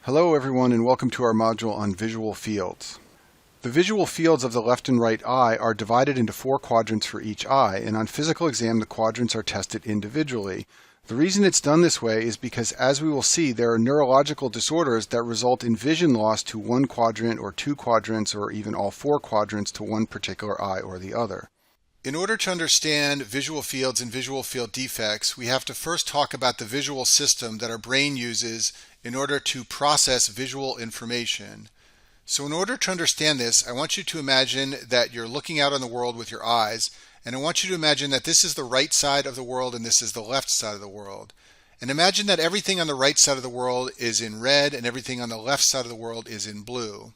Hello everyone and welcome to our module on visual fields. The visual fields of the left and right eye are divided into 4 quadrants for each eye, and on physical exam the quadrants are tested individually. The reason it's done this way is because, as we will see, there are neurological disorders that result in vision loss to one quadrant or 2 quadrants or even all 4 quadrants to one particular eye or the other. In order to understand visual fields and visual field defects, we have to first talk about the visual system that our brain uses in order to process visual information. So in order to understand this, I want you to imagine that you're looking out on the world with your eyes, and I want you to imagine that this is the right side of the world and this is the left side of the world. And imagine that everything on the right side of the world is in red and everything on the left side of the world is in blue.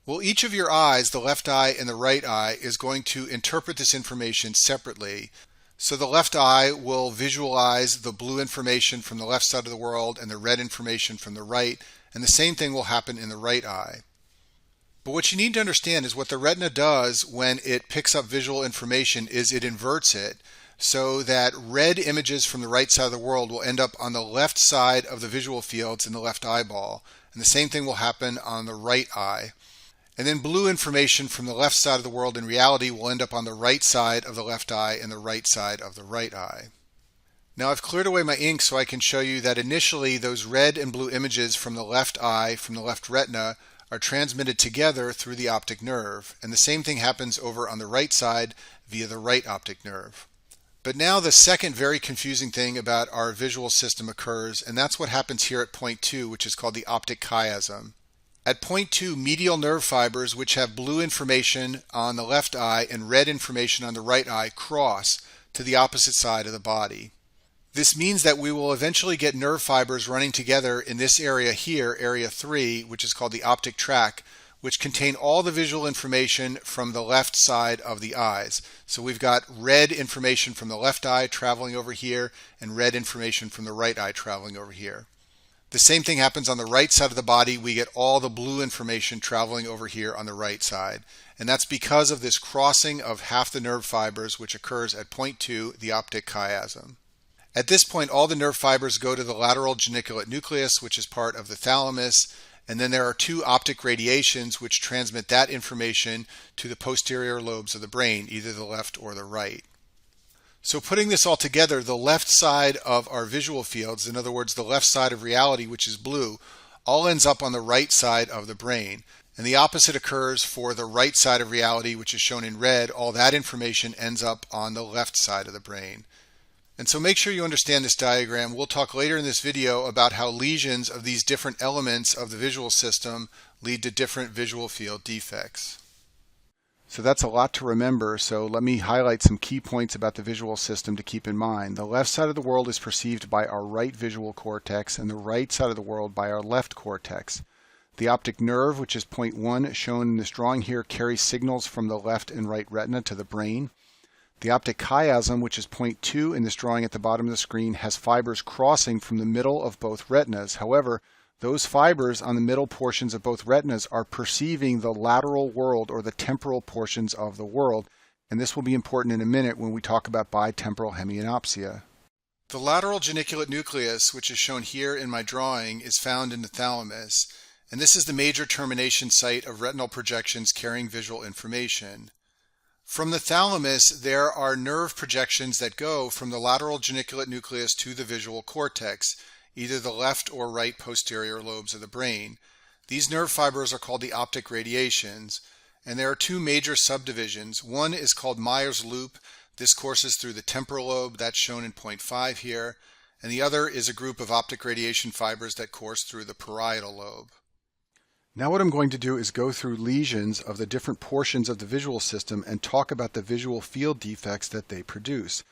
Well, each of your eyes, the left eye and the right eye, is going to interpret this information separately. So the left eye will visualize the blue information from the left side of the world and the red information from the right, and the same thing will happen in the right eye. But what you need to understand is what the retina does when it picks up visual information is it inverts it so that red images from the right side of the world will end up on the left side of the visual fields in the left eyeball, and the same thing will happen on the right eye. And then blue information from the left side of the world in reality will end up on the right side of the left eye and the right side of the right eye. Now I've cleared away my ink so I can show you that initially those red and blue images from the left eye, from the left retina, are transmitted together through the optic nerve, and the same thing happens over on the right side via the right optic nerve. But now the second very confusing thing about our visual system occurs, and that's what happens here at point 2, which is called the optic chiasm. At point 2, medial nerve fibers, which have blue information on the left eye and red information on the right eye, cross to the opposite side of the body. This means that we will eventually get nerve fibers running together in this area here, area 3, which is called the optic tract, which contain all the visual information from the left side of the eyes. So we've got red information from the left eye traveling over here and red information from the right eye traveling over here. The same thing happens on the right side of the body. We get all the blue information traveling over here on the right side. And that's because of this crossing of half the nerve fibers, which occurs at point 2, the optic chiasm. At this point, all the nerve fibers go to the lateral geniculate nucleus, which is part of the thalamus, and then there are 2 optic radiations which transmit that information to the posterior lobes of the brain, either the left or the right. So putting this all together, the left side of our visual fields, in other words, the left side of reality, which is blue, all ends up on the right side of the brain. And the opposite occurs for the right side of reality, which is shown in red. All that information ends up on the left side of the brain. And so make sure you understand this diagram. We'll talk later in this video about how lesions of these different elements of the visual system lead to different visual field defects. So that's a lot to remember, so let me highlight some key points about the visual system to keep in mind. The left side of the world is perceived by our right visual cortex and the right side of the world by our left cortex. The optic nerve, which is point 1 shown in this drawing here, carries signals from the left and right retina to the brain. The optic chiasm, which is point 2 in this drawing at the bottom of the screen, has fibers crossing from the middle of both retinas. However, those fibers on the middle portions of both retinas are perceiving the lateral world or the temporal portions of the world, and this will be important in a minute when we talk about bitemporal hemianopsia. The lateral geniculate nucleus, which is shown here in my drawing, is found in the thalamus, and this is the major termination site of retinal projections carrying visual information. From the thalamus, there are nerve projections that go from the lateral geniculate nucleus to the visual cortex, either the left or right posterior lobes of the brain. These nerve fibers are called the optic radiations, and there are 2 major subdivisions. One is called Meyer's loop. This courses through the temporal lobe, that's shown in point 5 here, and the other is a group of optic radiation fibers that course through the parietal lobe. Now what I'm going to do is go through lesions of the different portions of the visual system and talk about the visual field defects that they produce.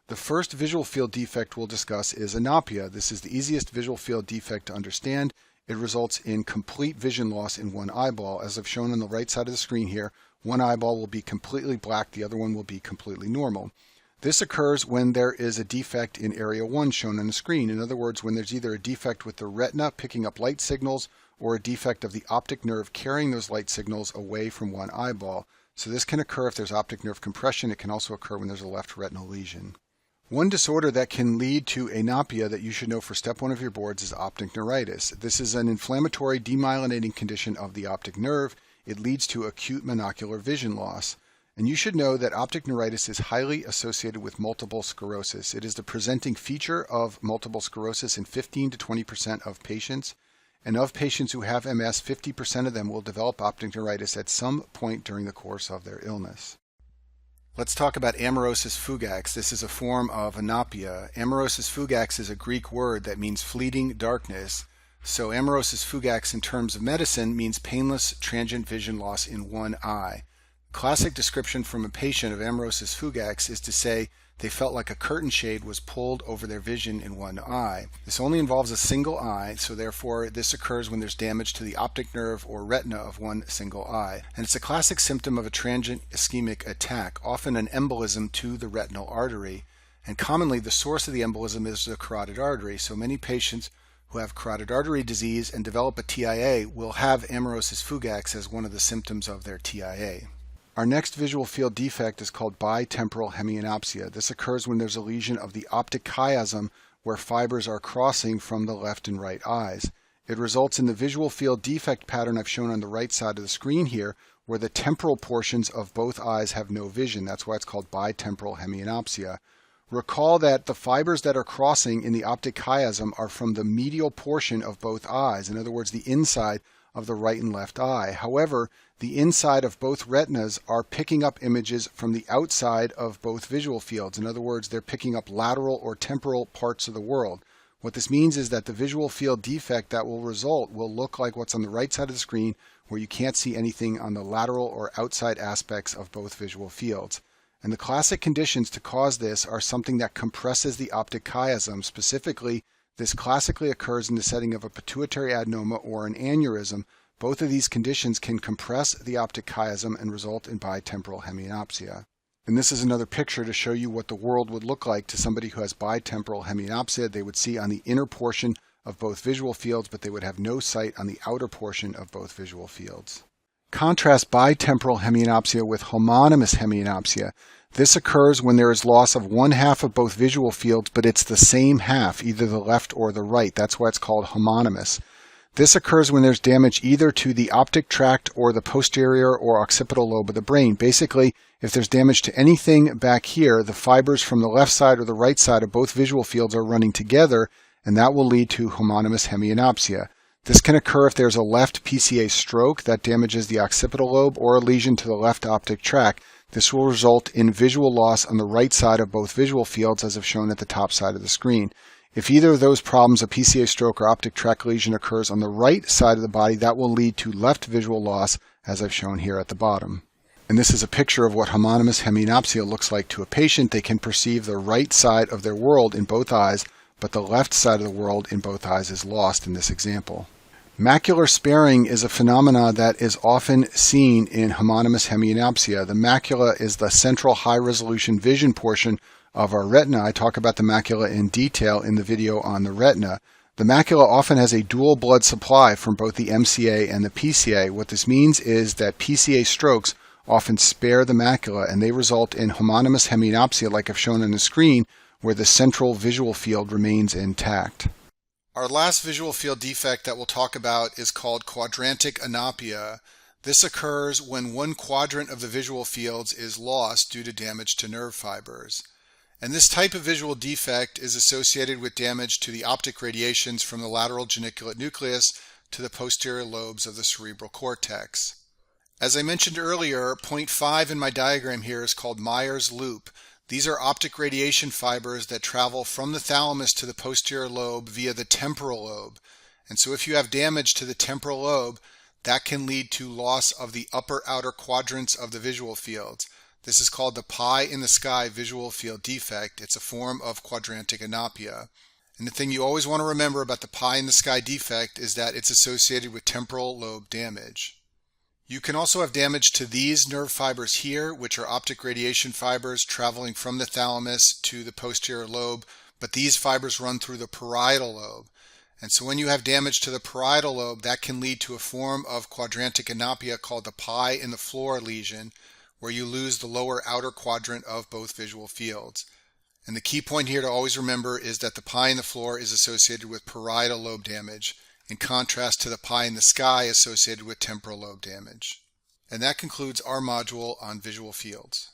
The first visual field defect we'll discuss is anopia. This is the easiest visual field defect to understand. It results in complete vision loss in one eyeball. As I've shown on the right side of the screen here, one eyeball will be completely black, the other one will be completely normal. This occurs when there is a defect in area 1 shown on the screen. In other words, when there's either a defect with the retina picking up light signals or a defect of the optic nerve carrying those light signals away from one eyeball. So this can occur if there's optic nerve compression. It can also occur when there's a left retinal lesion. One disorder that can lead to anopia that you should know for step 1 of your boards is optic neuritis. This is an inflammatory demyelinating condition of the optic nerve. It leads to acute monocular vision loss. And you should know that optic neuritis is highly associated with multiple sclerosis. It is the presenting feature of multiple sclerosis in 15 to 20% of patients. And of patients who have MS, 50% of them will develop optic neuritis at some point during the course of their illness. Let's talk about amaurosis fugax. This is a form of anopia. Amaurosis fugax is a Greek word that means fleeting darkness. So amaurosis fugax in terms of medicine means painless transient vision loss in one eye. Classic description from a patient of amaurosis fugax is to say they felt like a curtain shade was pulled over their vision in one eye. This only involves a single eye, so therefore this occurs when there's damage to the optic nerve or retina of one single eye. And it's a classic symptom of a transient ischemic attack, often an embolism to the retinal artery. And commonly the source of the embolism is the carotid artery, so many patients who have carotid artery disease and develop a TIA will have amaurosis fugax as one of the symptoms of their TIA. Our next visual field defect is called bitemporal hemianopsia. This occurs when there's a lesion of the optic chiasm where fibers are crossing from the left and right eyes. It results in the visual field defect pattern I've shown on the right side of the screen here, where the temporal portions of both eyes have no vision. That's why it's called bitemporal hemianopsia. Recall that the fibers that are crossing in the optic chiasm are from the medial portion of both eyes, in other words, the inside of the right and left eye. However, the inside of both retinas are picking up images from the outside of both visual fields. In other words, they're picking up lateral or temporal parts of the world. What this means is that the visual field defect that will result will look like what's on the right side of the screen, where you can't see anything on the lateral or outside aspects of both visual fields. And the classic conditions to cause this are something that compresses the optic chiasm. Specifically, this classically occurs in the setting of a pituitary adenoma or an aneurysm. Both of these conditions can compress the optic chiasm and result in bitemporal hemianopsia. And this is another picture to show you what the world would look like to somebody who has bitemporal hemianopsia. They would see on the inner portion of both visual fields, but they would have no sight on the outer portion of both visual fields. Contrast bitemporal hemianopsia with homonymous hemianopsia. This occurs when there is loss of one half of both visual fields, but it's the same half, either the left or the right. That's why it's called homonymous. This occurs when there's damage either to the optic tract or the posterior or occipital lobe of the brain. Basically, if there's damage to anything back here, the fibers from the left side or the right side of both visual fields are running together, and that will lead to homonymous hemianopsia. This can occur if there's a left PCA stroke that damages the occipital lobe or a lesion to the left optic tract. This will result in visual loss on the right side of both visual fields, as I've shown at the top side of the screen. If either of those problems, a PCA stroke or optic tract lesion, occurs on the right side of the body, that will lead to left visual loss, as I've shown here at the bottom. And this is a picture of what homonymous hemianopsia looks like to a patient. They can perceive the right side of their world in both eyes, but the left side of the world in both eyes is lost in this example. Macular sparing is a phenomenon that is often seen in homonymous hemianopsia. The macula is the central high-resolution vision portion of our retina. I talk about the macula in detail in the video on the retina. The macula often has a dual blood supply from both the MCA and the PCA. What this means is that PCA strokes often spare the macula, and they result in homonymous hemianopsia, like I've shown on the screen, where the central visual field remains intact. Our last visual field defect that we'll talk about is called quadrantic anopia. This occurs when one quadrant of the visual fields is lost due to damage to nerve fibers. And this type of visual defect is associated with damage to the optic radiations from the lateral geniculate nucleus to the posterior lobes of the cerebral cortex. As I mentioned earlier, point 5 in my diagram here is called Meyer's loop. These are optic radiation fibers that travel from the thalamus to the posterior lobe via the temporal lobe. And so if you have damage to the temporal lobe, that can lead to loss of the upper outer quadrants of the visual fields. This is called the pie in the sky visual field defect. It's a form of quadrantic anopia. And the thing you always want to remember about the pie in the sky defect is that it's associated with temporal lobe damage. You can also have damage to these nerve fibers here, which are optic radiation fibers traveling from the thalamus to the posterior lobe, but these fibers run through the parietal lobe. And so when you have damage to the parietal lobe, that can lead to a form of quadrantic anopia called the pie in the floor lesion, where you lose the lower outer quadrant of both visual fields. And the key point here to always remember is that the pie in the floor is associated with parietal lobe damage, in contrast to the pie in the sky associated with temporal lobe damage. And that concludes our module on visual fields.